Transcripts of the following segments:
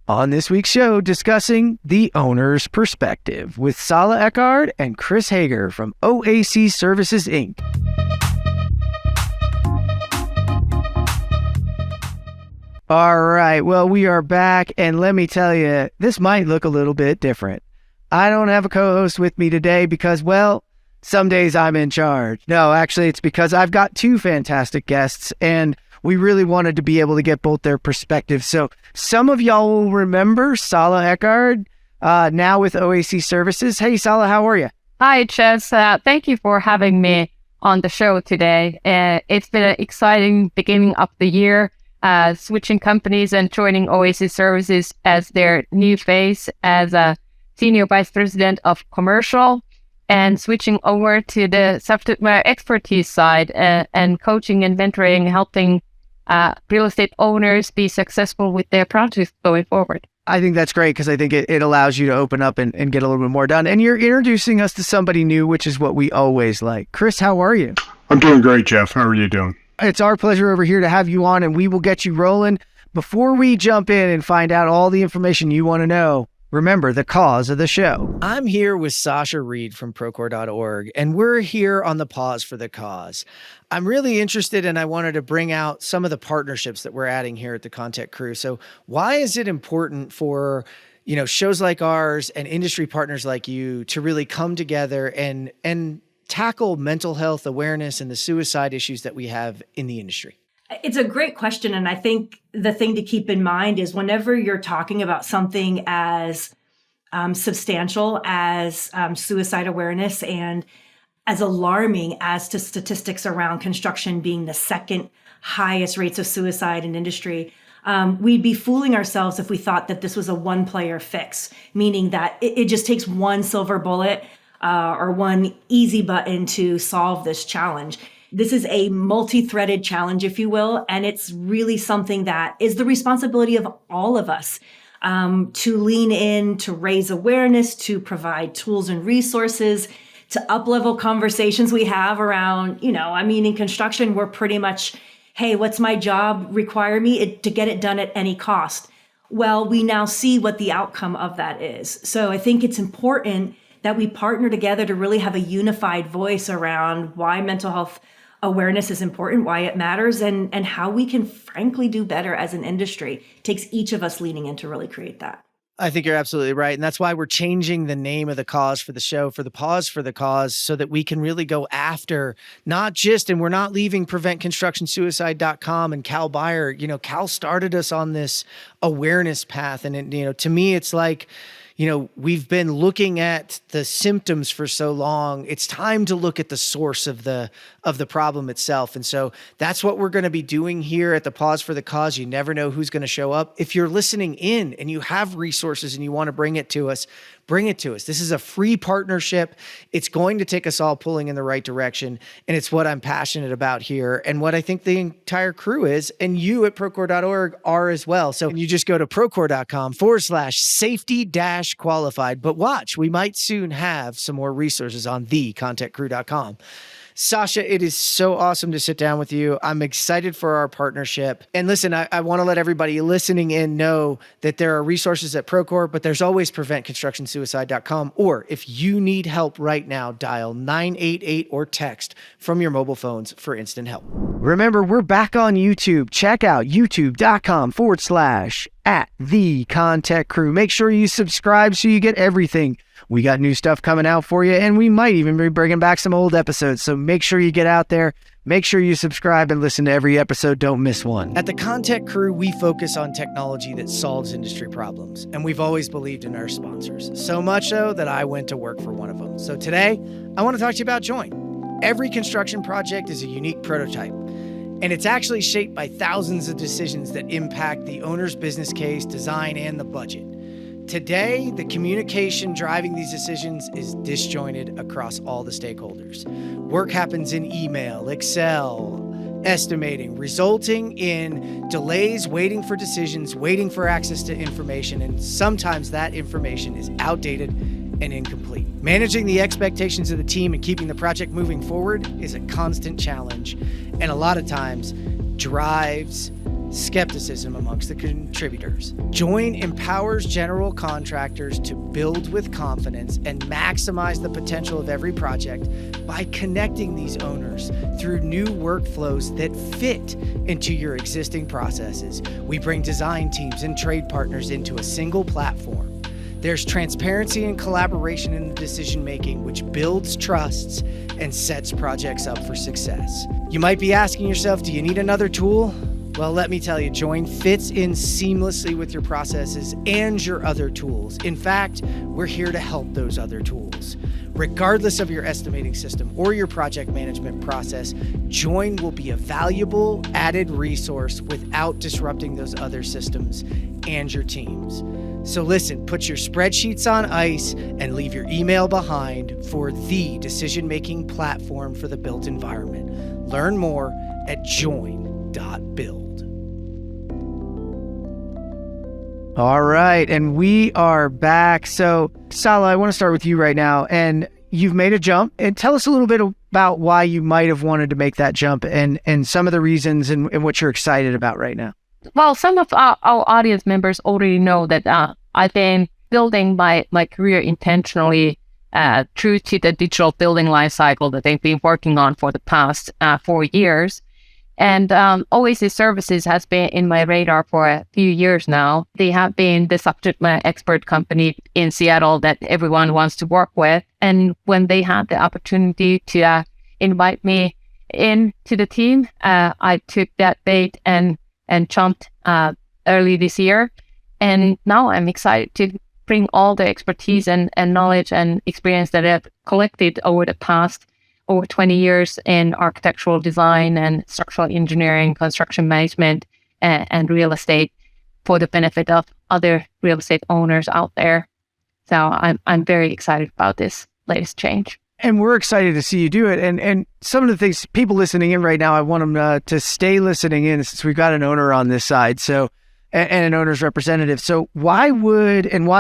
On this week's show, discussing the owner's perspective with Salla Eckhardt and Chris Heger from OAC Services, Inc. All right, well, we are back, and let me tell you, this might look a little bit different. I don't have a co-host with me today because, well, some days I'm in charge. No, actually, it's because I've got two fantastic guests, and we really wanted to be able to get both their perspectives. So some of y'all will remember Salla Eckhardt, now with OAC Services. Hey, Salla, how are you? Hi, Chess. Thank you for having me on the show today. It's been an exciting beginning of the year, switching companies and joining OAC Services as their new face as a Senior Vice President of Commercial, and switching over to the subject matter expertise side and coaching and mentoring, helping real estate owners be successful with their projects going forward. I think that's great because I think it allows you to open up and get a little bit more done. And you're introducing us to somebody new, which is what we always like. Chris, how are you? I'm doing great, Jeff. How are you doing? It's our pleasure over here to have you on, and we will get you rolling. Before we jump in and find out all the information you want to know, remember the cause of the show. I'm here with Sasha Reed from Procore.org, and we're here on the Pause for the Cause. I'm really interested, and I wanted to bring out some of the partnerships that we're adding here at the ConTech crew. So why is it important for, shows like ours and industry partners like you to really come together and tackle mental health awareness and the suicide issues that we have in the industry? It's a great question. And I think the thing to keep in mind is whenever you're talking about something as substantial as suicide awareness and as alarming as to statistics around construction being the second highest rates of suicide in industry, we'd be fooling ourselves if we thought that this was a one-player fix, meaning that it just takes one silver bullet or one easy button to solve this challenge. This is a multi-threaded challenge, if you will, and it's really something that is the responsibility of all of us to lean in, to raise awareness, to provide tools and resources, to up-level conversations we have around, in construction, we're pretty much, hey, what's my job require me to get it done at any cost? Well, we now see what the outcome of that is. So I think it's important that we partner together to really have a unified voice around why mental health awareness is important, why it matters, and how we can frankly do better as an industry. It takes each of us leaning in to really create that. I think you're absolutely right. And that's why we're changing the name of the cause for the show for the Pause for the Cause, so that we can really go after and we're not leaving preventconstructionsuicide.com and Cal Beyer. Cal started us on this awareness path. And to me, it's like, we've been looking at the symptoms for so long. It's time to look at the source of the problem itself. And so that's what we're going to be doing here at the Pause for the Cause. You never know who's going to show up. If you're listening in and you have resources and you want to bring it to us, bring it to us. This is a free partnership. It's going to take us all pulling in the right direction. And it's what I'm passionate about here and what I think the entire crew is. And you at Procore.org are as well. So you just go to Procore.com/safety-qualified. But watch, we might soon have some more resources on thecontechcrew.com. Sasha, it is so awesome to sit down with you. I'm excited for our partnership. And listen, I want to let everybody listening in know that there are resources at Procore, but there's always preventconstructionsuicide.com. Or if you need help right now, dial 988 or text from your mobile phones for instant help. Remember, we're back on YouTube. Check out youtube.com/@theConTech Make sure you subscribe so you get everything. We got new stuff coming out for you, and we might even be bringing back some old episodes. So make sure you get out there, make sure you subscribe and listen to every episode. Don't miss one. At the ConTech crew, we focus on technology that solves industry problems, and we've always believed in our sponsors. So much so that I went to work for one of them. So today, I want to talk to you about Join. Every construction project is a unique prototype, and it's actually shaped by thousands of decisions that impact the owner's business case, design, and the budget. Today, the communication driving these decisions is disjointed across all the stakeholders. Work happens in email, Excel, estimating, resulting in delays, waiting for decisions, waiting for access to information, and sometimes that information is outdated and incomplete. Managing the expectations of the team and keeping the project moving forward is a constant challenge, and a lot of times drives skepticism amongst the contributors. Join empowers general contractors to build with confidence and maximize the potential of every project by connecting these owners through new workflows that fit into your existing processes. We bring design teams and trade partners into a single platform. There's transparency and collaboration in the decision-making, which builds trusts and sets projects up for success. You might be asking yourself, do you need another tool? Well, let me tell you, Join fits in seamlessly with your processes and your other tools. In fact, we're here to help those other tools. Regardless of your estimating system or your project management process, Join will be a valuable added resource without disrupting those other systems and your teams. So listen, put your spreadsheets on ice and leave your email behind for the decision-making platform for the built environment. Learn more at join.build. All right, and we are back. So, Salla, I want to start with you right now. And you've made a jump. And tell us a little bit about why you might have wanted to make that jump and some of the reasons and what you're excited about right now. Well, some of our audience members already know that I've been building my career intentionally true to the digital building lifecycle that they've been working on for the past 4 years. And Oasis Services has been in my radar for a few years now. They have been the subject matter expert company in Seattle that everyone wants to work with. And when they had the opportunity to invite me into the team, I took that bait and jumped early this year. And now I'm excited to bring all the expertise and knowledge and experience that I've collected over the past over 20 years in architectural design and structural engineering, construction management, and real estate for the benefit of other real estate owners out there. So I'm very excited about this latest change. And we're excited to see you do it. And some of the things, people listening in right now, I want them to stay listening in since we've got an owner on this side. So, and an owner's representative. So why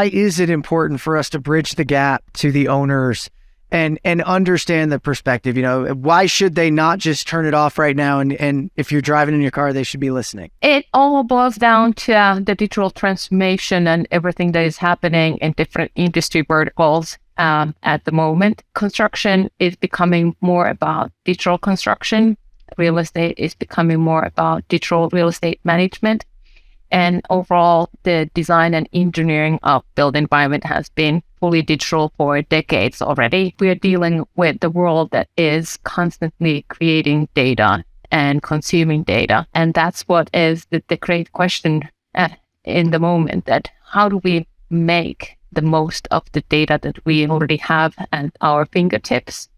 is it important for us to bridge the gap to the owners and understand the perspective? You know, why should they not just turn it off right now? And if you're driving in your car, they should be listening. It all boils down to the digital transformation and everything that is happening in different industry verticals. At the moment, construction is becoming more about digital construction. Real estate is becoming more about digital real estate management. And overall, the design and engineering of built environment has been fully digital for decades already. We are dealing with the world that is constantly creating data and consuming data. And that's what is the great question in the moment, that how do we make the most of the data that we already have at our fingertips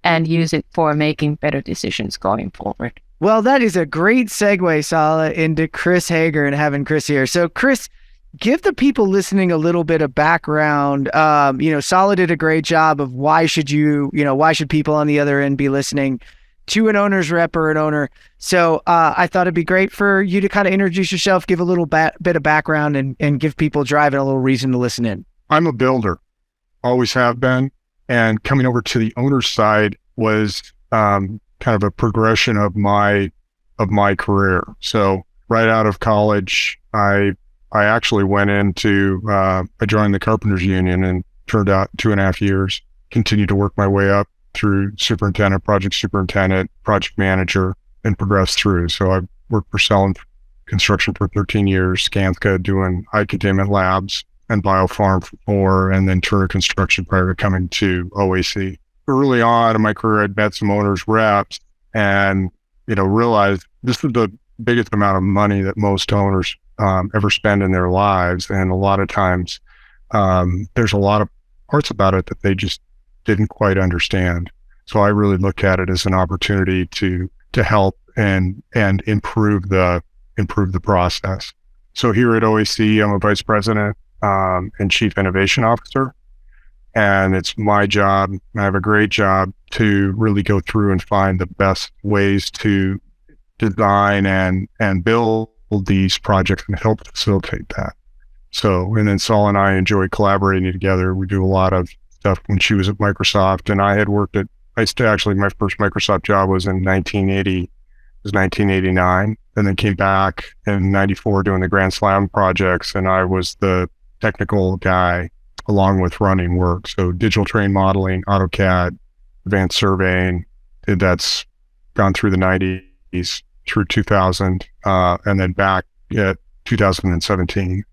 and use it for making better decisions going forward. Well, that is a great segue, Salla, into Chris Heger and having Chris here. So Chris, give the people listening a little bit of background. Salla did a great job of why should people on the other end be listening to an owner's rep or an owner. So I thought it'd be great for you to kind of introduce yourself, give a little bit of background and give people driving a little reason to listen in. I'm a builder, always have been. And coming over to the owner's side was kind of a progression of my career. So right out of college, I actually went into, I joined the Carpenters Union and turned out 2.5 years, continued to work my way up through superintendent, project manager, and progressed through. So I worked for Salla Construction for 13 years, Skanska doing academic labs, and biopharm for 4, and then Turner Construction prior to coming to OAC. Early on in my career, I'd met some owners reps and, realized this is the biggest amount of money that most owners ever spend in their lives. And a lot of times there's a lot of parts about it that they just didn't quite understand. So I really look at it as an opportunity to help and improve the process. So here at OAC, I'm a vice president and chief innovation officer. And it's my job, I have a great job, to really go through and find the best ways to design and build these projects and help facilitate that. So, and then Salla and I enjoy collaborating together. We do a lot of stuff. When she was at Microsoft and I had worked my first Microsoft job was in 1980, was 1989, and then came back in 94 doing the Grand Slam projects. And I was the technical guy along with running work. So digital train modeling, AutoCAD, advanced surveying, that's gone through the 90s through 2000, and then back at 2017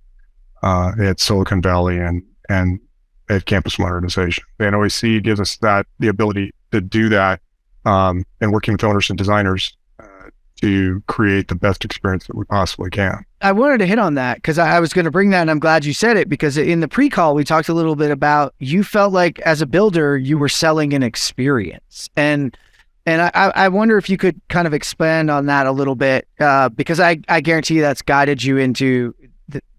at Silicon Valley and at campus modernization. And OAC gives us the ability to do that, and working with owners and designers to create the best experience that we possibly can. I wanted to hit on that because I was going to bring that, and I'm glad you said it, because in the pre-call, we talked a little bit about you felt like as a builder, you were selling an experience. And I wonder if you could kind of expand on that a little bit, because I guarantee you that's guided you into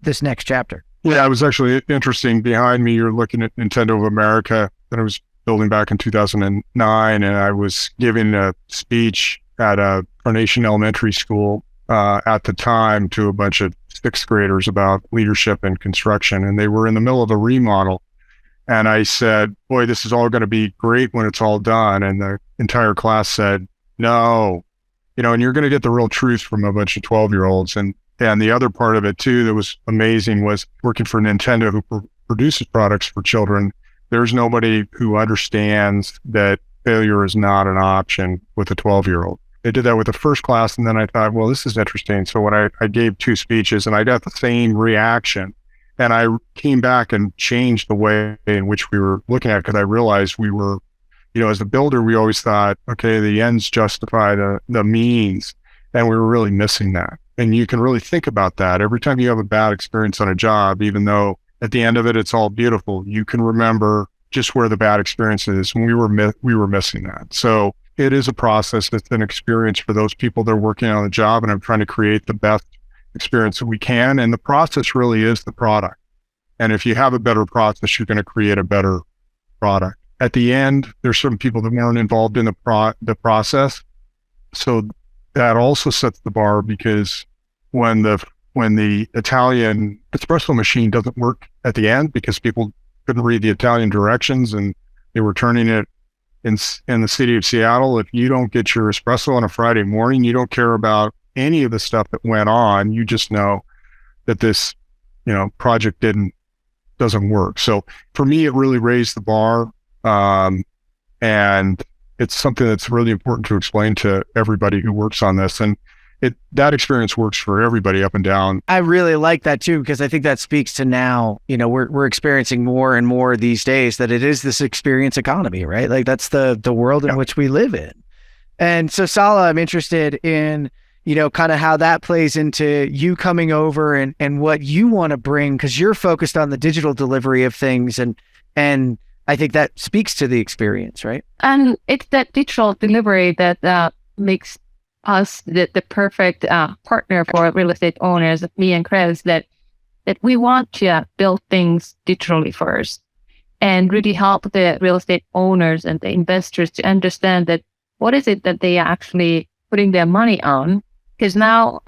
this next chapter. Yeah, it was actually interesting. Behind me, you're looking at Nintendo of America that I was building back in 2009, and I was giving a speech at a Carnation Elementary School at the time to a bunch of sixth graders about leadership and construction, and they were in the middle of a remodel. And I said, boy, this is all going to be great when it's all done. And the entire class said, no, and you're going to get the real truth from a bunch of 12-year-olds. And the other part of it too that was amazing was working for Nintendo, who produces products for children. There's nobody who understands that failure is not an option with a 12-year-old. They did that with the first class, and then I thought, well, this is interesting. So when I gave 2 speeches, and I got the same reaction, and I came back and changed the way in which we were looking at it, because I realized we were, as a builder, we always thought, okay, the ends justify the means, and we were really missing that. And you can really think about that. Every time you have a bad experience on a job, even though at the end of it, it's all beautiful, you can remember just where the bad experience is, and we were missing that. So it is a process. It's an experience for those people that are working on the job, and I'm trying to create the best experience that we can. And the process really is the product. And if you have a better process, you're going to create a better product. At the end, there's some people that weren't involved in the process. So that also sets the bar, because when the Italian espresso machine doesn't work at the end because people couldn't read the Italian directions and they were turning it in the city of Seattle, if you don't get your espresso on a Friday morning, you don't care about any of the stuff that went on. You just know that this, project doesn't work. So for me, it really raised the bar. And it's something that's really important to explain to everybody who works on this. And that experience works for everybody up and down. I really like that too, because I think that speaks to now, we're experiencing more and more these days that it is this experience economy, right? Like that's the world in which we live in. And so Salla, I'm interested in, kind of how that plays into you coming over and what you want to bring, because you're focused on the digital delivery of things. And I think that speaks to the experience, right? And it's that digital delivery that makes us the perfect partner for real estate owners, me and Chris, that we want to build things digitally first and really help the real estate owners and the investors to understand that what is it that they are actually putting their money on. Because now,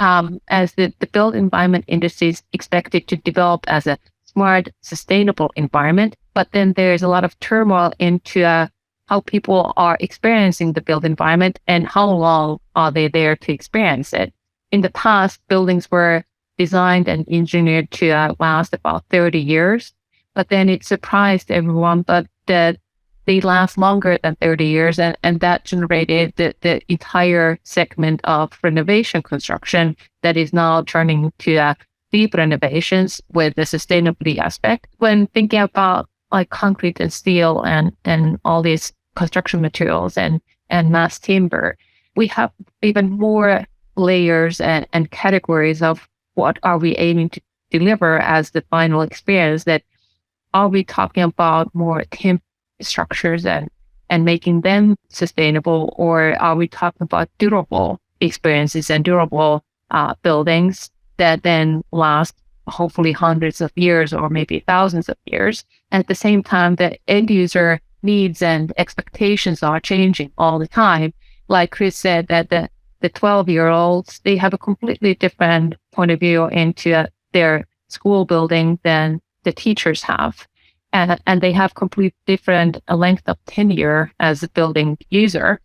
as the built environment industry is expected to develop as a smart, sustainable environment, but then there's a lot of turmoil into how people are experiencing the built environment and how long are they there to experience it. In the past, buildings were designed and engineered to last about 30 years, but then it surprised everyone that they last longer than 30 years, and that generated the entire segment of renovation construction that is now turning to deep renovations with the sustainability aspect. When thinking about like concrete and steel and all these construction materials and mass timber, we have even more layers and categories of what are we aiming to deliver as the final experience. That are we talking about more timber structures and making them sustainable, or are we talking about durable experiences and durable buildings that then last hopefully hundreds of years or maybe thousands of years? At the same time, the end user needs and expectations are changing all the time. Like Chris said, that the 12-year-olds, they have a completely different point of view into their school building than the teachers have. And they have completely different length of tenure as a building user.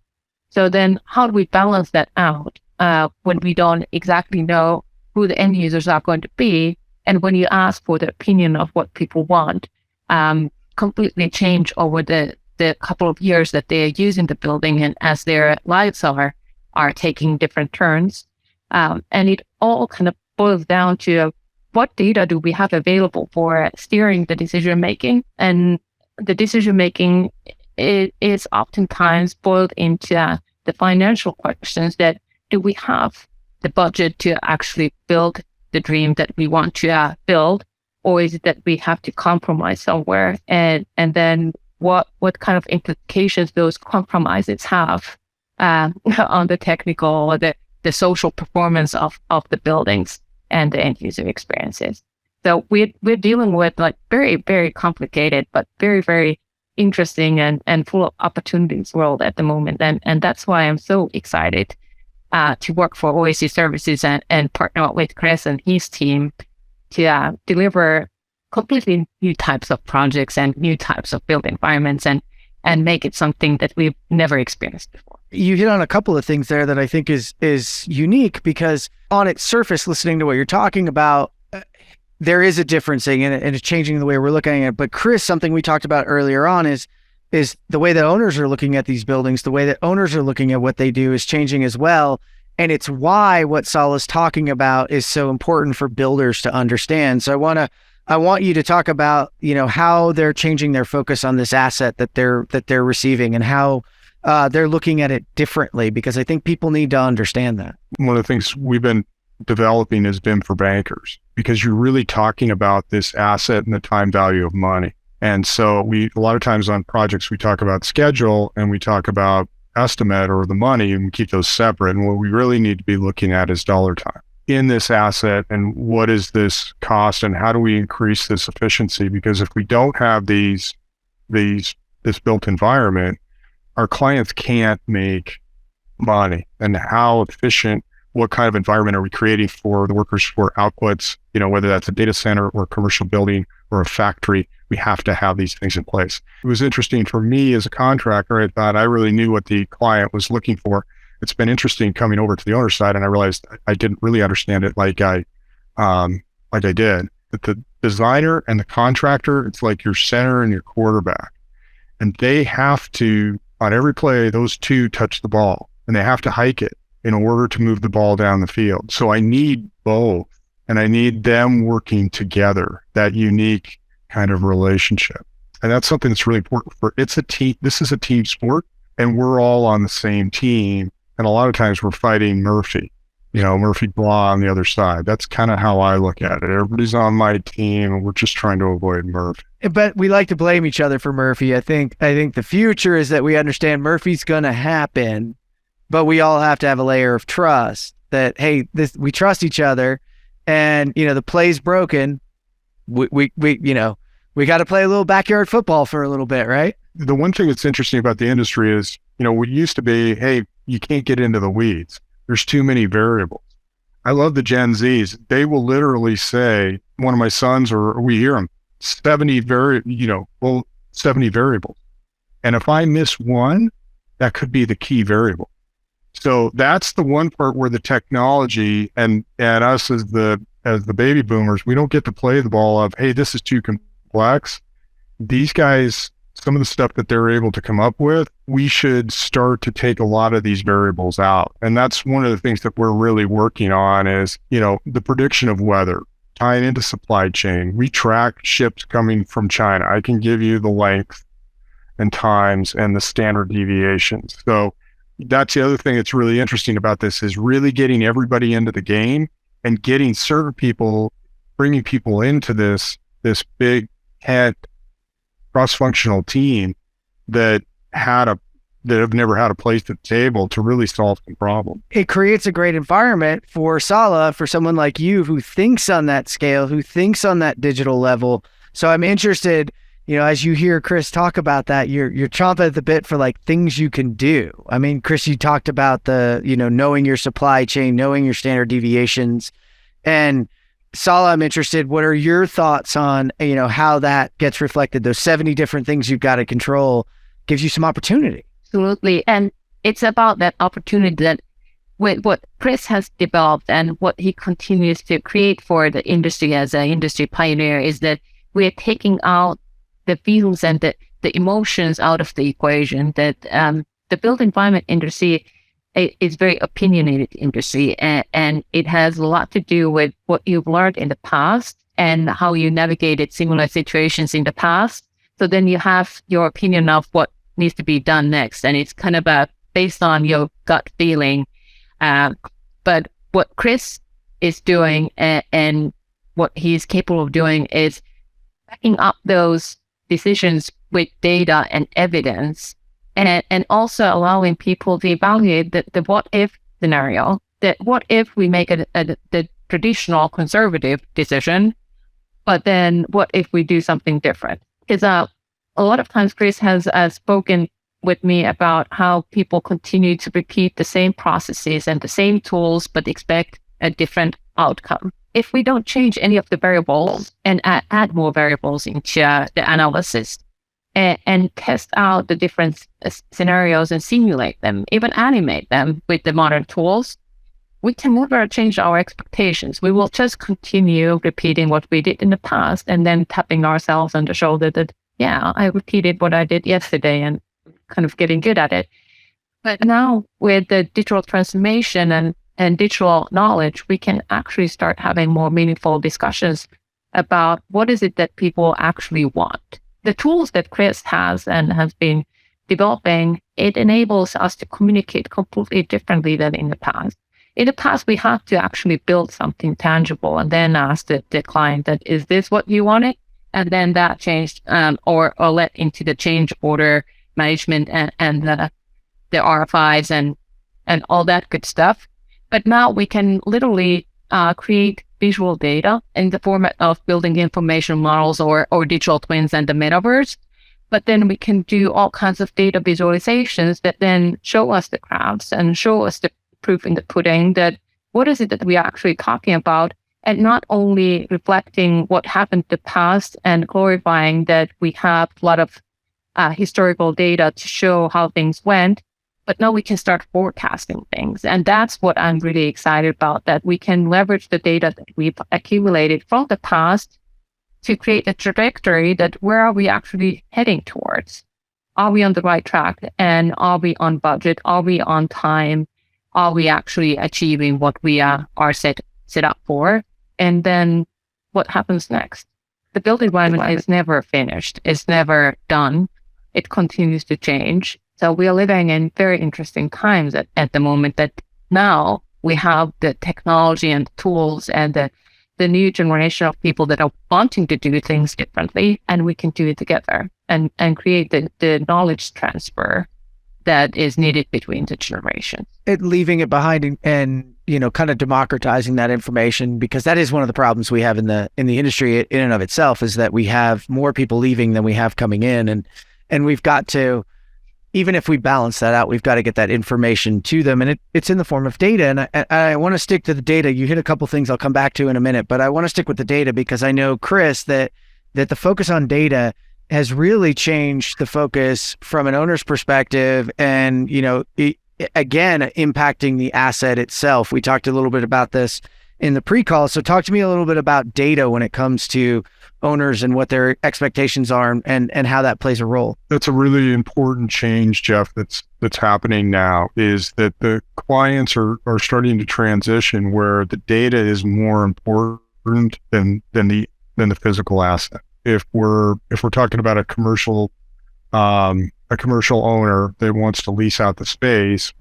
So then how do we balance that out? when we don't exactly know who the end users are going to be. And when you ask for the opinion of what people want, completely change over the couple of years that they are using the building and as their lives are taking different turns. And it all kind of boils down to what data do we have available for steering the decision making? And the decision making is oftentimes boiled into the financial questions that do we have the budget to actually build the dream that we want to build, or is it that we have to compromise somewhere? And then what kind of implications those compromises have on the technical or the social performance of the buildings and the end user experiences. So we're dealing with like very, very complicated, but very, very interesting and full of opportunities world at the moment. And that's why I'm so excited to work for OAC Services and partner with Chris and his team to deliver completely new types of projects and new types of built environments and make it something that we've never experienced before. You hit on a couple of things there that I think is unique, because on its surface, listening to what you're talking about, there is a difference and it's changing the way we're looking at it. But Chris, something we talked about earlier on is the way that owners are looking at these buildings, the way that owners are looking at what they do is changing as well. And it's why what Salla's talking about is so important for builders to understand. So I want you to talk about, how they're changing their focus on this asset that they're receiving and how they're looking at it differently, because I think people need to understand that. One of the things we've been developing has been for bankers, because you're really talking about this asset and the time value of money. And so a lot of times on projects, we talk about schedule and we talk about estimate or the money, and we keep those separate. And what we really need to be looking at is dollar time in this asset, and what is this cost, and how do we increase this efficiency? Because if we don't have this built environment, our clients can't make money. And how efficient, what kind of environment are we creating for the workers for outputs, whether that's a data center or a commercial building or a factory, we have to have these things in place. It was interesting for me as a contractor. I thought I really knew what the client was looking for. It's been interesting coming over to the owner side, and I realized I didn't really understand it like I did. That the designer and the contractor, it's like your center and your quarterback, and they have to, on every play, those two touch the ball, and they have to hike it in order to move the ball down the field. So I need both, and I need them working together, that unique kind of relationship. And that's something that's really important it's a team. This is a team sport, and we're all on the same team. And a lot of times we're fighting Murphy Blah on the other side. That's kind of how I look at it. Everybody's on my team and we're just trying to avoid Murphy. But we like to blame each other for Murphy. I think the future is that we understand Murphy's going to happen, but we all have to have a layer of trust that, hey, we trust each other, and, the play's broken. We got to play a little backyard football for a little bit, right? The one thing that's interesting about the industry is, what used to be, hey, you can't get into the weeds. There's too many variables. I love the Gen Zs. They will literally say, one of my sons, or we hear them, 70 variables. And if I miss one, that could be the key variable. So that's the one part where the technology and us as the baby boomers, we don't get to play the ball of, hey, this is too complex. These guys, some of the stuff that they're able to come up with, we should start to take a lot of these variables out. And that's one of the things that we're really working on is, the prediction of weather, tying into supply chain. We track ships coming from China. I can give you the length and times and the standard deviations. So that's the other thing that's really interesting about this, is really getting everybody into the game and getting certain people, bringing people into this big head cross-functional team that have never had a place at the table to really solve the problem. It creates a great environment for Salla, for someone like you who thinks on that scale, who thinks on that digital level. So I'm interested, as you hear Chris talk about that, you're chomping at the bit for like things you can do. I mean, Chris, you talked about the, knowing your supply chain, knowing your standard deviations, and Salla, I'm interested, what are your thoughts on, how that gets reflected? Those 70 different things you've got to control gives you some opportunity. Absolutely. And it's about that opportunity that with what Chris has developed and what he continues to create for the industry as an industry pioneer is that we're taking out the feelings and the emotions out of the equation. That the built environment industry is very opinionated industry, and it has a lot to do with what you've learned in the past and how you navigated similar situations in the past. So then you have your opinion of what needs to be done next, and it's kind of based on your gut feeling. But what Chris is doing and what he's capable of doing is backing up those decisions with data and evidence, and also allowing people to evaluate the what if scenario. That what if we make the traditional conservative decision, but then what if we do something different? Because a lot of times Chris has spoken with me about how people continue to repeat the same processes and the same tools, but expect a different outcome. If we don't change any of the variables and add more variables into the analysis and test out the different scenarios and simulate them, even animate them with the modern tools, we can never change our expectations. We will just continue repeating what we did in the past and then tapping ourselves on the shoulder that, yeah, I repeated what I did yesterday and kind of getting good at it. But now with the digital transformation and digital knowledge, we can actually start having more meaningful discussions about what is it that people actually want. The tools that Chris has and has been developing, it enables us to communicate completely differently than in the past. In the past, we had to actually build something tangible and then ask the client that, is this what you wanted? And then that changed or led into the change order management and the RFIs and all that good stuff. But now we can literally create visual data in the format of building information models or digital twins and the metaverse. But then we can do all kinds of data visualizations that then show us the graphs and show us the proof in the pudding that what is it that we are actually talking about, and not only reflecting what happened in the past and glorifying that we have a lot of historical data to show how things went, but now we can start forecasting things. And that's what I'm really excited about, that we can leverage the data that we've accumulated from the past to create a trajectory that where are we actually heading towards? Are we on the right track? And are we on budget? Are we on time? Are we actually achieving what we are set up for? And then what happens next? The built environment is never finished. It's never done. It continues to change. So we are living in very interesting times at the moment, that now we have the technology and tools and the new generation of people that are wanting to do things differently, and we can do it together and create the knowledge transfer that is needed between the generations. Leaving it behind and kind of democratizing that information, because that is one of the problems we have in the industry in and of itself, is that we have more people leaving than we have coming in, and we've got to, even if we balance that out, we've got to get that information to them, and it's in the form of data. And I want to stick to the data. You hit a couple things I'll come back to in a minute, but I want to stick with the data because I know, Chris, that the focus on data has really changed the focus from an owner's perspective, and again, impacting the asset itself. We talked a little bit about this in the pre-call. So talk to me a little bit about data when it comes to owners and what their expectations are and how that plays a role. That's a really important change, Jeff, that's happening now, is that the clients are starting to transition where the data is more important than the physical asset. If we're talking about a commercial owner that wants to lease out the space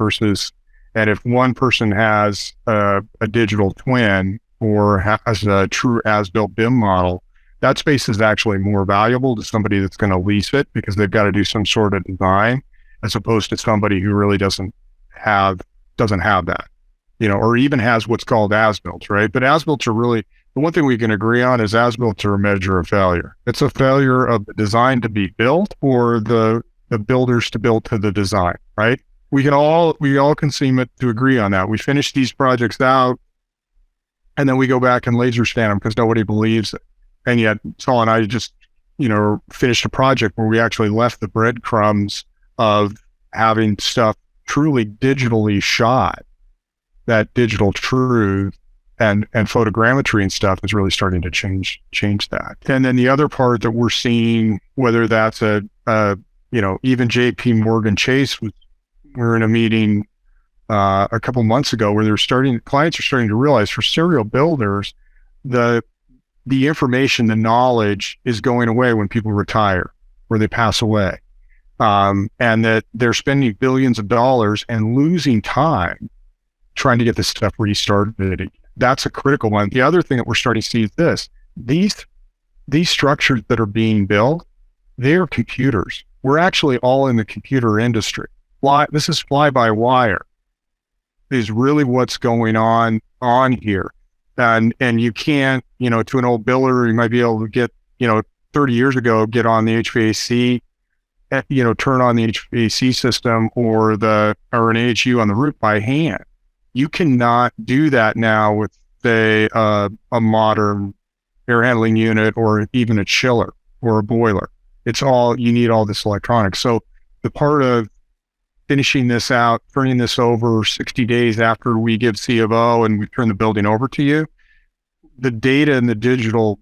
and if one person has a digital twin or has a true as-built BIM model, that space is actually more valuable to somebody that's going to lease it because they've got to do some sort of design, as opposed to somebody who really doesn't have that, or even has what's called as-built, right? But as-built are really, the one thing we can agree on is as-built are a measure of failure. It's a failure of the design to be built or the builders to build to the design, right? We all can seem to agree on that. We finish these projects out and then we go back and laser scan them because nobody believes it. And yet Salla and I just, finished a project where we actually left the breadcrumbs of having stuff truly digitally shot that digital truth and photogrammetry and stuff is really starting to change that. And then the other part that we're seeing, whether that's even JP Morgan Chase we're in a meeting a couple months ago where clients are starting to realize for serial builders, the information, the knowledge is going away when people retire or they pass away. And that they're spending billions of dollars and losing time trying to get this stuff restarted. That's a critical one. The other thing that we're starting to see is this. These structures that are being built, they're computers. We're actually all in the computer industry. This is fly-by-wire is really what's going on here. And you can't, to an old builder, you might be able to get, 30 years ago, get on the HVAC, turn on the HVAC system or an AHU on the roof by hand. You cannot do that now with, say, a modern air handling unit or even a chiller or a boiler. You need all this electronics. So the part of finishing this out, turning this over 60 days after we give C of O and we turn the building over to you, the data and the digital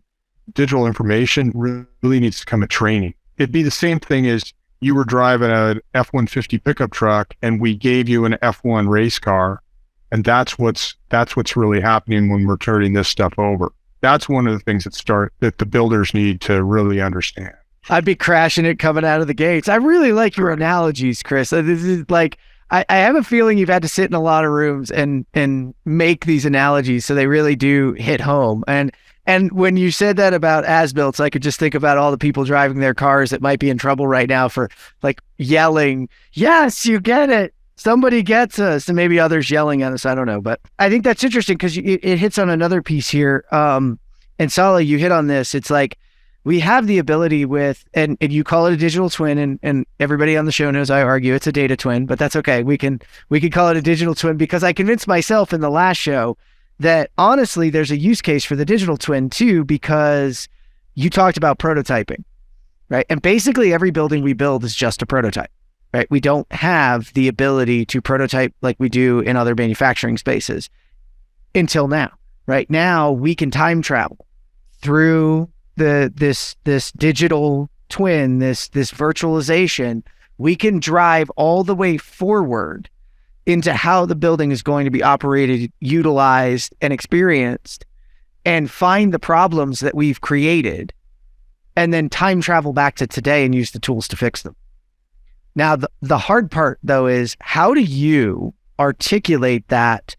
information really needs to come at training. It'd be the same thing as you were driving an F-150 pickup truck and we gave you an F1 race car. And that's what's really happening when we're turning this stuff over. That's one of the things that the builders need to really understand. I'd be crashing it coming out of the gates. I really like your analogies, Chris. This is like, I have a feeling you've had to sit in a lot of rooms and make these analogies so they really do hit home. And when you said that about as-builts, I could just think about all the people driving their cars that might be in trouble right now for like yelling, "Yes, you get it. Somebody gets us," and maybe others yelling at us. I don't know. But I think that's interesting because it hits on another piece here. And Salla, you hit on this. It's like we have the ability with, and you call it a digital twin, and everybody on the show knows I argue it's a data twin, but that's okay. We can call it a digital twin because I convinced myself in the last show that honestly, there's a use case for the digital twin too, because you talked about prototyping, right? And basically every building we build is just a prototype, right? We don't have the ability to prototype like we do in other manufacturing spaces until now, right? Now we can time travel through this digital twin, this virtualization. We can drive all the way forward into how the building is going to be operated, utilized, and experienced, and find the problems that we've created, and then time travel back to today and use the tools to fix them. Now, the hard part, though, is how do you articulate that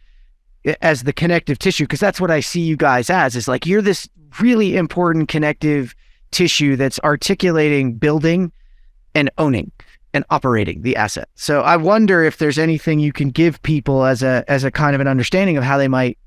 as the connective tissue? Because that's what I see you guys as, is like you're this really important connective tissue that's articulating building and owning and operating the asset. So I wonder if there's anything you can give people as a kind of an understanding of how they might,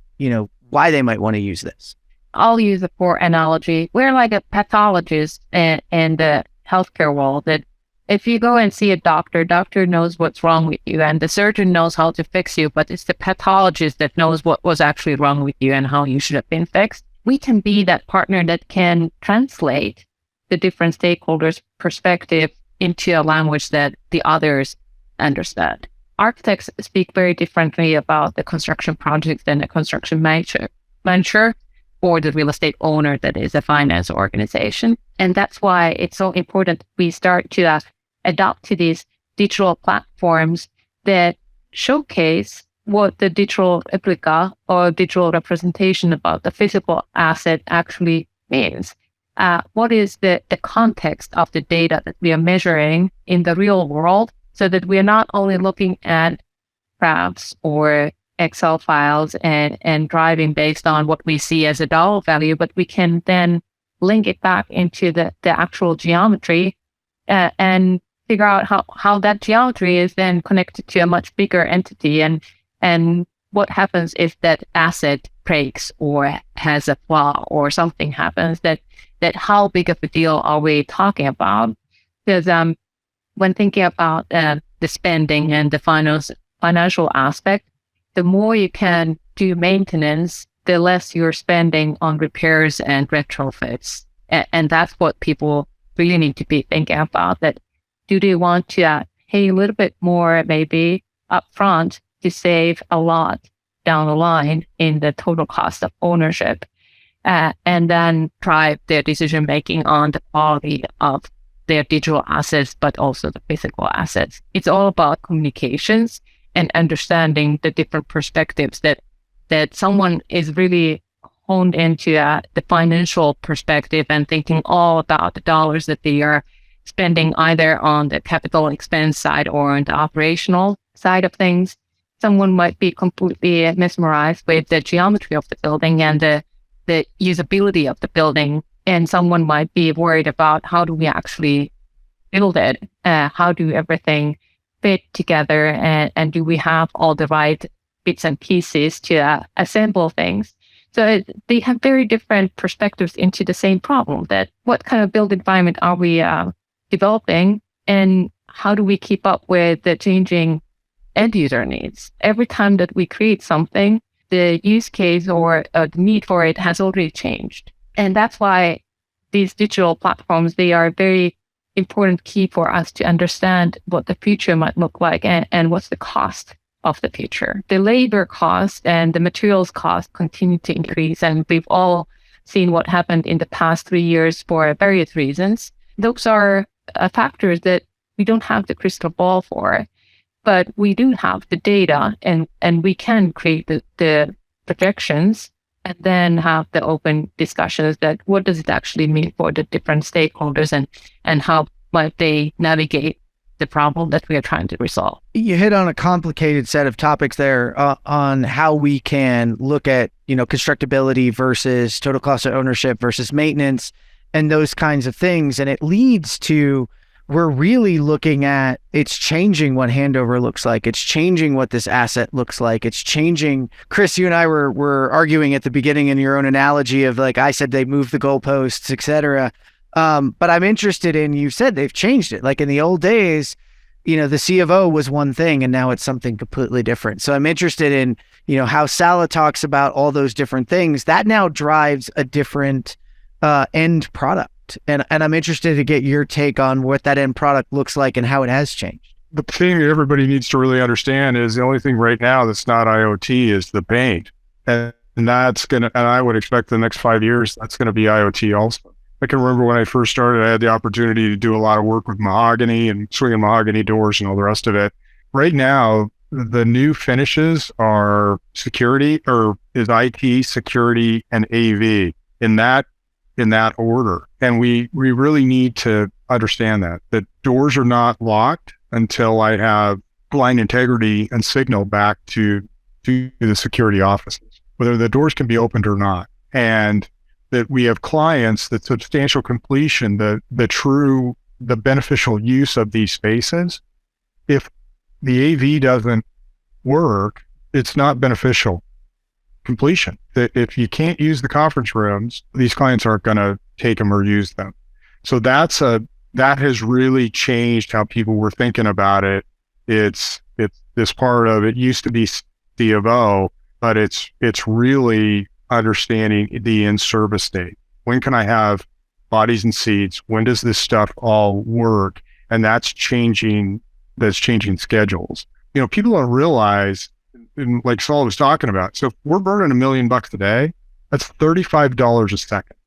why they might want to use this. I'll use a poor analogy. We're like a pathologist in the healthcare world, that if you go and see a doctor knows what's wrong with you and the surgeon knows how to fix you, but it's the pathologist that knows what was actually wrong with you and how you should have been fixed. We can be that partner that can translate the different stakeholders' perspective into a language that the others understand. Architects speak very differently about the construction project than a construction manager or the real estate owner that is a finance organization. And that's why it's so important we start to adopt to these digital platforms that showcase what the digital replica or digital representation about the physical asset actually means. What is the context of the data that we are measuring in the real world, so that we are not only looking at graphs or Excel files and driving based on what we see as a dollar value, but we can then link it back into the actual geometry and figure out how that geometry is then connected to a much bigger entity, and what happens if that asset breaks or has a flaw or something happens, that how big of a deal are we talking about? Because when thinking about the spending and the financial aspect, the more you can do maintenance, the less you're spending on repairs and retrofits. And that's what people really need to be thinking about, that do they want to pay a little bit more maybe upfront to save a lot down the line in the total cost of ownership, and then drive their decision making on the quality of their digital assets, but also the physical assets. It's all about communications and understanding the different perspectives that someone is really honed into the financial perspective and thinking all about the dollars that they are spending either on the capital expense side or on the operational side of things. Someone might be completely mesmerized with the geometry of the building and the usability of the building. And someone might be worried about how do we actually build it? How do everything fit together? And do we have all the right bits and pieces to assemble things? So they have very different perspectives into the same problem, that what kind of built environment are we developing, and how do we keep up with the changing end user needs? Every time that we create something, the use case or the need for it has already changed. And that's why these digital platforms, they are a very important key for us to understand what the future might look like and what's the cost of the future. The labor cost and the materials cost continue to increase, and we've all seen what happened in the past 3 years for various reasons. Those are factors that we don't have the crystal ball for, but we do have the data, and we can create the projections and then have the open discussions that what does it actually mean for the different stakeholders and how might they navigate the problem that we are trying to resolve. You hit on a complicated set of topics there on how we can look at, constructability versus total cost of ownership versus maintenance and those kinds of things. And it leads to, we're really looking at, it's changing what handover looks like. It's changing what this asset looks like. It's changing. Chris, you and I were arguing at the beginning in your own analogy of, like, I said, they moved the goalposts, et cetera. But I'm interested in, you said they've changed it. Like in the old days, the C of O was one thing and now it's something completely different. So I'm interested in, how Salla talks about all those different things. That now drives a different end product. And I'm interested to get your take on what that end product looks like and how it has changed. The thing that everybody needs to really understand is the only thing right now that's not IoT is the paint. And I would expect the next 5 years, that's going to be IoT also. I can remember when I first started, I had the opportunity to do a lot of work with mahogany and swinging mahogany doors and all the rest of it. Right now, the new finishes are security, or is IT, security, and AV in that order. And we really need to understand that doors are not locked until I have line integrity and signal back to the security offices, whether the doors can be opened or not. And that we have clients that substantial completion, the beneficial use of these spaces. If the AV doesn't work, it's not beneficial completion. That if you can't use the conference rooms, these clients aren't going to take them or use them. So that has really changed how people were thinking about it. It's this part of it used to be C of O, but it's really understanding the in-service date. When can I have bodies and seats? When does this stuff all work? And that's changing schedules. People don't realize, like Salla was talking about, so if we're burning $1 million a day, that's $35 a second.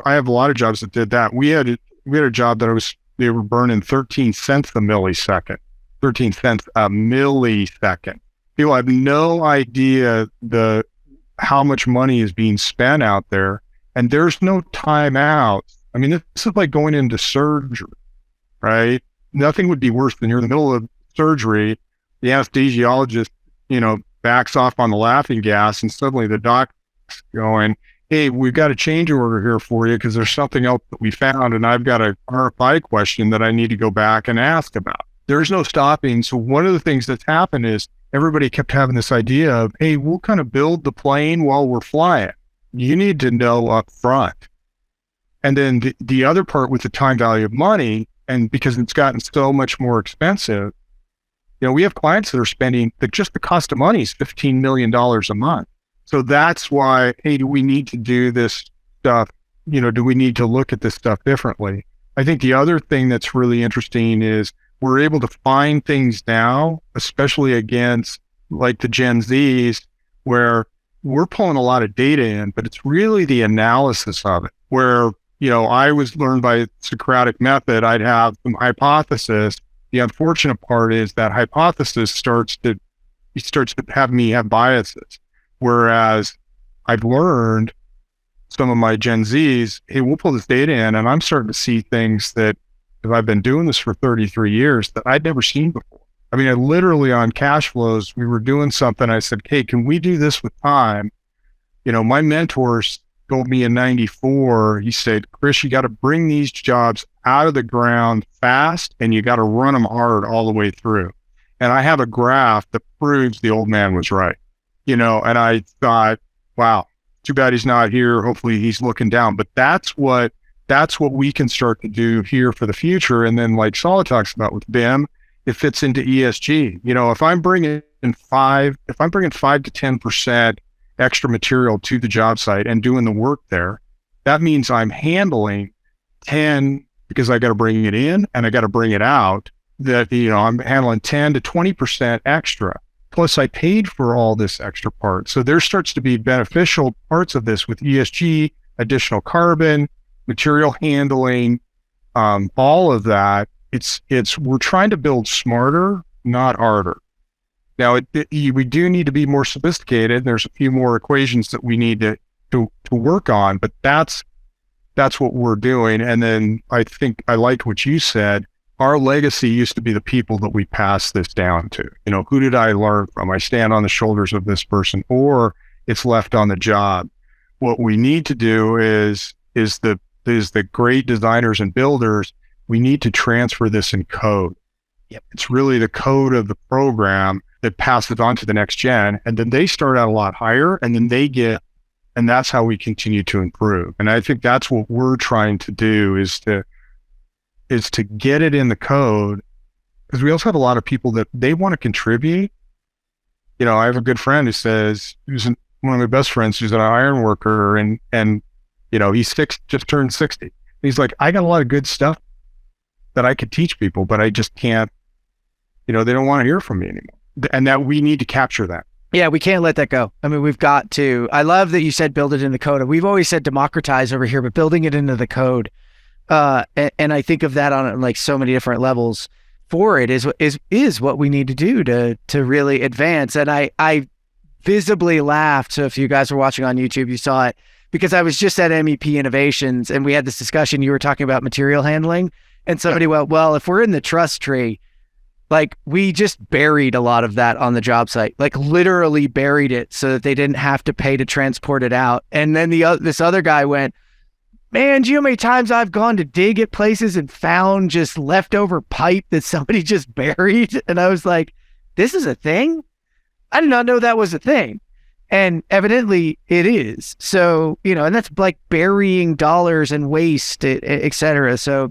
I have a lot of jobs that did that. We had a job that they were burning 13 cents a millisecond. 13 cents a millisecond. People have no idea how much money is being spent out there, and there's no time out. I mean, this is like going into surgery, right? Nothing would be worse than you're in the middle of surgery, the anesthesiologist, backs off on the laughing gas, and suddenly the doc's going, hey, we've got a change order here for you because there's something else that we found, and I've got a RFI question that I need to go back and ask about. There's no stopping. So one of the things that's happened is everybody kept having this idea of, hey, we'll kind of build the plane while we're flying. You need to know up front. And then the other part with the time value of money, and because it's gotten so much more expensive, we have clients that are spending, just the cost of money is $15 million a month. So that's why, hey, do we need to do this stuff? Do we need to look at this stuff differently? I think the other thing that's really interesting is we're able to find things now, especially against like the Gen Zs, where we're pulling a lot of data in, but it's really the analysis of it, where, I was learned by Socratic method. I'd have some hypothesis. The unfortunate part is that hypothesis starts to have me have biases. Whereas I've learned some of my Gen Zs, hey, we'll pull this data in, and I'm starting to see things that, if I've been doing this for 33 years, that I'd never seen before. I mean, I literally on cash flows, we were doing something. I said, hey, can we do this with time? My mentors told me in 94, he said, Chris, you got to bring these jobs out of the ground fast, and you got to run them hard all the way through. And I have a graph that proves the old man was right, and I thought, wow, too bad he's not here. Hopefully he's looking down. But that's what we can start to do here for the future. And then, like Salla talks about with BIM, it fits into ESG. If I'm bringing 5 to 10% extra material to the job site and doing the work there, that means I'm handling 10, because I got to bring it in and I got to bring it out, that, I'm handling 10 to 20% extra. Plus I paid for all this extra part. So there starts to be beneficial parts of this with ESG, additional carbon, material handling, all of that. We're trying to build smarter, not harder. Now, we do need to be more sophisticated. There's a few more equations that we need to work on, but that's what we're doing. And then I think I like what you said. Our legacy used to be the people that we pass this down to. Who did I learn from? I stand on the shoulders of this person, or it's left on the job. What we need to do is the great designers and builders, we need to transfer this in code. Yep. It's really the code of the program that passes on to the next gen. And then they start out a lot higher, and then and that's how we continue to improve. And I think that's what we're trying to do, is to get it in the code, because we also have a lot of people that they want to contribute. I have a good friend who's one of my best friends, who's an iron worker, and he's just turned 60. He's like, I got a lot of good stuff that I could teach people, but I just can't, they don't want to hear from me anymore. And that we need to capture that. Yeah, we can't let that go. I mean, we've got to. I love that you said build it in the code. We've always said democratize over here, but building it into the code. And I think of that on like so many different levels for it is what we need to do to really advance. And I visibly laughed. So if you guys were watching on YouTube, you saw it, because I was just at MEP Innovations and we had this discussion. You were talking about material handling, and somebody went, well, if we're in the trust tree, like we just buried a lot of that on the job site, like literally buried it so that they didn't have to pay to transport it out. And then this other guy went, man, do you know how many times I've gone to dig at places and found just leftover pipe that somebody just buried? And I was like, this is a thing? I did not know that was a thing. And evidently it is. So, and that's like burying dollars and waste, et cetera. So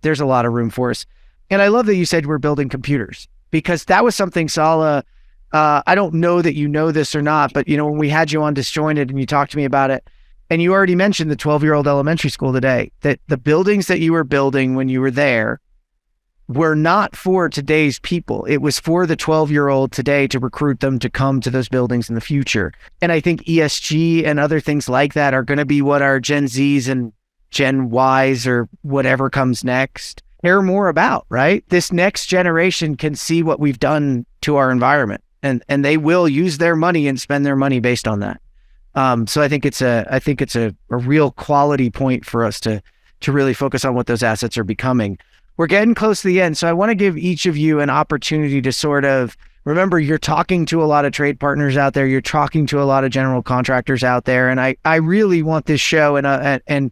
there's a lot of room for us. And I love that you said we're building computers, because that was something, Salla, I don't know that you know this or not, but when we had you on Disjointed and you talked to me about it, and you already mentioned the 12-year-old elementary school today, that the buildings that you were building when you were there were not for today's people. It was for the 12-year-old today to recruit them to come to those buildings in the future. And I think ESG and other things like that are going to be what our Gen Zs and Gen Ys or whatever comes next care more about, right? This next generation can see what we've done to our environment, and they will use their money and spend their money based on that. So I think it's a real quality point for us to really focus on what those assets are becoming. We're getting close to the end, so I want to give each of you an opportunity to sort of remember, you're talking to a lot of trade partners out there, you're talking to a lot of general contractors out there, and I really want this show, and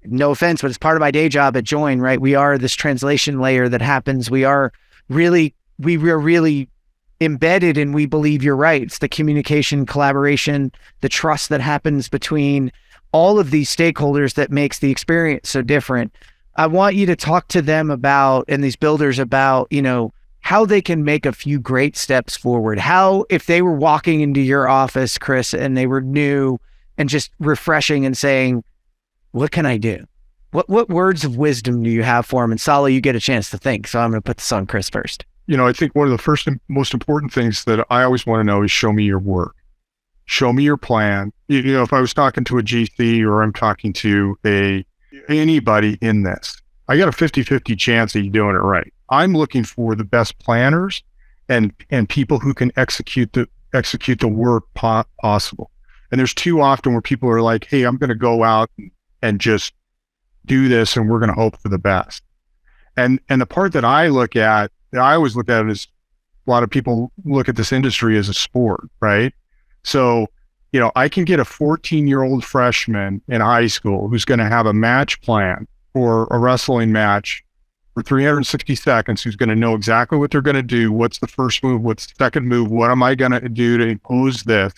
no offense, but it's part of my day job at Join, right? We are this translation layer that happens. We are really embedded, and we believe you're right. It's the communication, collaboration, the trust that happens between all of these stakeholders that makes the experience so different. I want you to talk to them about, and these builders about, how they can make a few great steps forward. How, if they were walking into your office, Chris, and they were new and just refreshing and saying, what can I do? What words of wisdom do you have for them? And Salla, you get a chance to think. So I'm going to put this on Chris first. I think one of the first and most important things that I always want to know is show me your work. show me your plan. If I was talking to a GC or I'm talking to anybody in this, I got a 50-50 chance of you doing it right. I'm looking for the best planners and people who can execute the work possible. And there's too often where people are like, hey, I'm going to go out and just do this and we're going to hope for the best. And the part that I always look at it is a lot of people look at this industry as a sport, right? So, I can get a 14-year-old freshman in high school who's going to have a match plan for a wrestling match for 360 seconds, who's going to know exactly what they're going to do. What's the first move? What's the second move? What am I going to do to impose this?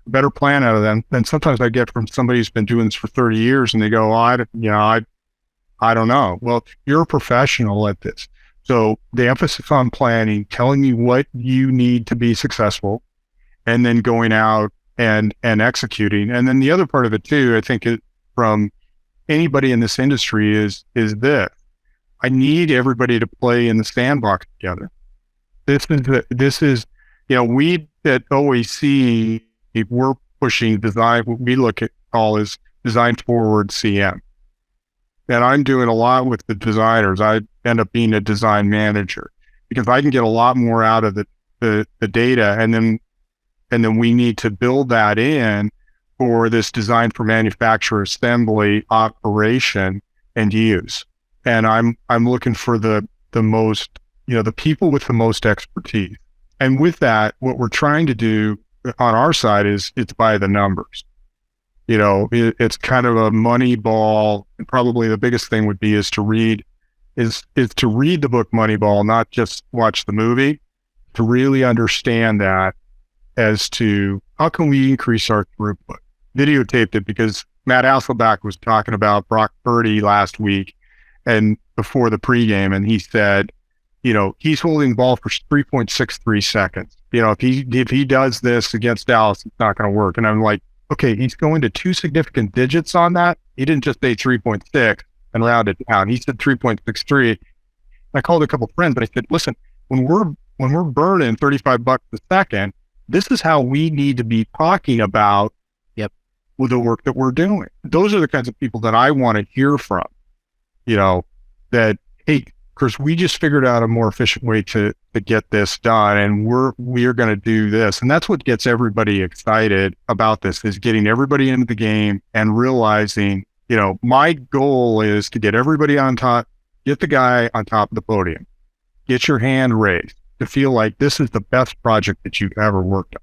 A better plan out of them than sometimes I get from somebody who's been doing this for 30 years and they go, I don't know. Well, you're a professional at this. So the emphasis on planning, telling you what you need to be successful, and then going out and executing. And then the other part of it too, I think from anybody in this industry is this. I need everybody to play in the sandbox together. This is, we at OAC, we're pushing design, what we call as design forward CM. And I'm doing a lot with the designers. I end up being a design manager because I can get a lot more out of the data. And then we need to build that in for this design for manufacture, assembly, operation, and use. And I'm looking for the most, the people with the most expertise. And with that, what we're trying to do on our side is it's by the numbers. It's kind of a money ball. And probably the biggest thing would be is to read the book Moneyball, not just watch the movie, to really understand that as to how can we increase our throughput. Videotaped it because Matt Hasselbeck was talking about Brock Purdy last week and before the pregame, and he said, he's holding the ball for 3.63 seconds. If he does this against Dallas, it's not going to work. And I'm like, okay, he's going to 2 significant digits on that. He didn't just say 3.6 and round it down. He said 3.63. I called a couple of friends, but I said, listen, when we're burning $35 a second, this is how we need to be talking about with the work that we're doing. Those are the kinds of people that I want to hear from. That, hey, Chris, we just figured out a more efficient way to get this done, and we are going to do this. And that's what gets everybody excited about this, is getting everybody into the game and realizing, my goal is to get everybody on top, get the guy on top of the podium, get your hand raised to feel like this is the best project that you've ever worked on.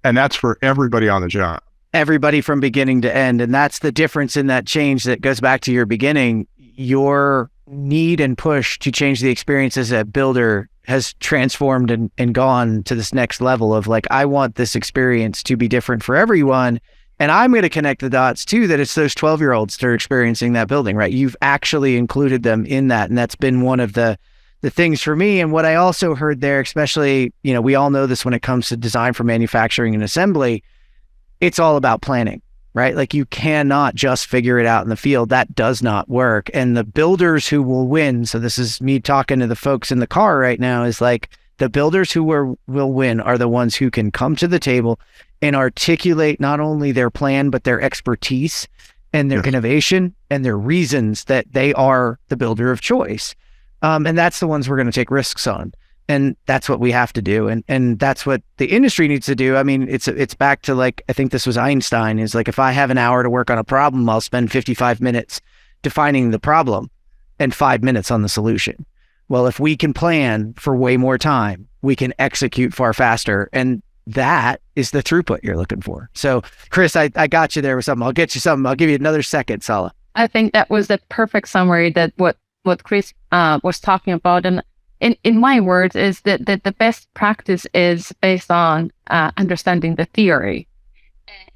And that's for everybody on the job. Everybody from beginning to end. And that's the difference in that change that goes back to your beginning. Your need and push to change the experience as a builder has transformed and gone to this next level of like, I want this experience to be different for everyone. And I'm going to connect the dots too, that it's those 12-year-olds that are experiencing that building, right? You've actually included them in that. And that's been one of the things for me. And what I also heard there, especially, we all know this when it comes to design for manufacturing and assembly, it's all about planning, right? Like you cannot just figure it out in the field. That does not work. And the builders who will win, so this is me talking to the folks in the car right now, is like the builders who will win are the ones who can come to the table and articulate not only their plan, but their expertise and their innovation and their reasons that they are the builder of choice. And that's the ones we're going to take risks on. And that's what we have to do. And that's what the industry needs to do. I mean, it's back to like, I think this was Einstein, is like, if I have an hour to work on a problem, I'll spend 55 minutes defining the problem and 5 minutes on the solution. Well, if we can plan for way more time, we can execute far faster. And that is the throughput you're looking for. So Chris, I got you there with something. I'll get you something. I'll give you another second, Salla. I think that was the perfect summary that what Chris was talking about. And in my words, is that the best practice is based on understanding the theory.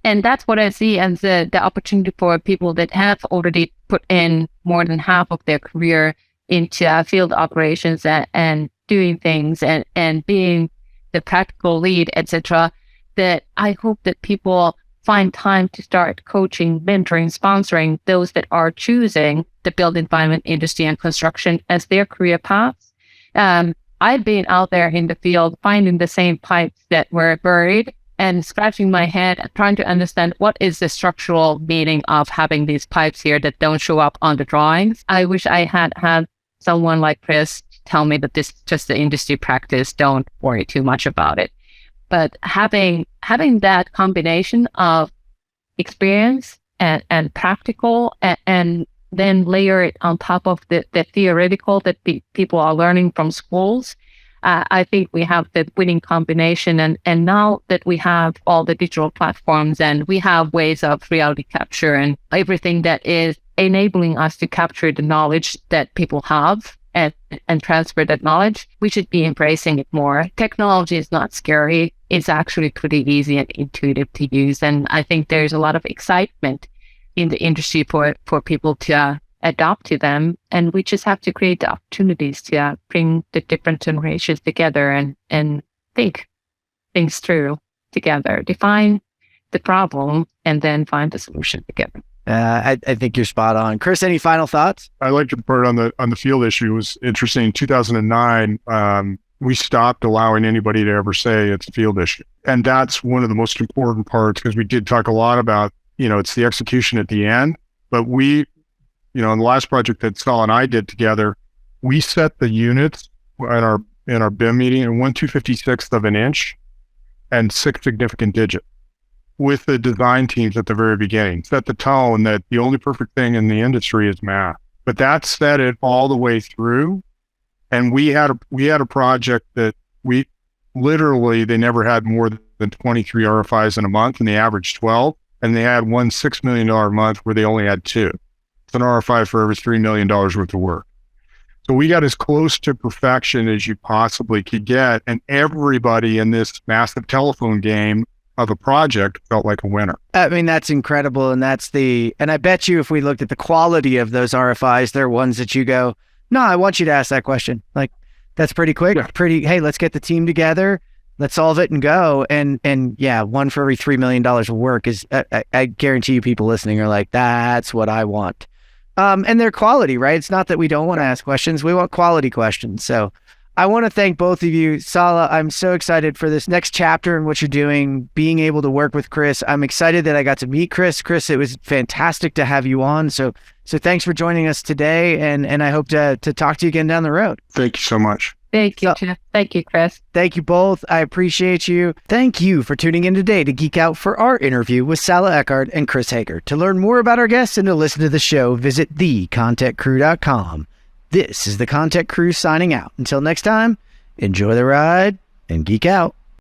And that's what I see as the opportunity for people that have already put in more than half of their career into field operations and doing things and being the practical lead, etc. That I hope that people find time to start coaching, mentoring, sponsoring those that are choosing the built environment industry and construction as their career paths. I've been out there in the field finding the same pipes that were buried and scratching my head, trying to understand what is the structural meaning of having these pipes here that don't show up on the drawings. I wish I had someone like Chris tell me that this is just the industry practice. Don't worry too much about it. But having that combination of experience and practical, and then layer it on top of the theoretical that people are learning from schools, I think we have the winning combination. And now that we have all the digital platforms and we have ways of reality capture and everything that is enabling us to capture the knowledge that people have and transfer that knowledge, we should be embracing it more. Technology is not scary. It's actually pretty easy and intuitive to use. And I think there's a lot of excitement in the industry for people to adopt to them. And we just have to create the opportunities to bring the different generations together and think things through together, define the problem, and then find the solution together. I think you're spot on. Chris, any final thoughts? I like your part on the field issue. It was interesting. In 2009, we stopped allowing anybody to ever say it's a field issue. And that's one of the most important parts, because we did talk a lot about, it's the execution at the end. But we, in the last project that Salla and I did together, we set the units in our BIM meeting in 1/256th of an inch and 6 significant digits, with the design teams at the very beginning. Set the tone that the only perfect thing in the industry is math. But that set it all the way through. And we had a project that we literally, they never had more than 23 RFIs in a month, and they averaged 12. And they had one $6 million month where they only had 2. It's an RFI for every $3 million worth of work. So we got as close to perfection as you possibly could get. And everybody in this massive telephone game of a project felt like a winner. I mean, that's incredible. And and I bet you if we looked at the quality of those RFIs, they're ones that you go, no, I want you to ask that question. Like, that's pretty quick, hey, let's get the team together, let's solve it and go. And yeah, one for every $3 million of work is, I guarantee you people listening are like, that's what I want. And they're quality, right? It's not that we don't want to ask questions. We want quality questions. So I want to thank both of you. Salla, I'm so excited for this next chapter and what you're doing, being able to work with Chris. I'm excited that I got to meet Chris. Chris, it was fantastic to have you on. So thanks for joining us today. And I hope to talk to you again down the road. Thank you so much. Thank you, Jeff. Thank you, Chris. Thank you both. I appreciate you. Thank you for tuning in today to geek out for our interview with Salla Eckhardt and Chris Heger. To learn more about our guests and to listen to the show, visit thecontechcrew.com. This is the ConTech Crew signing out. Until next time, enjoy the ride and geek out.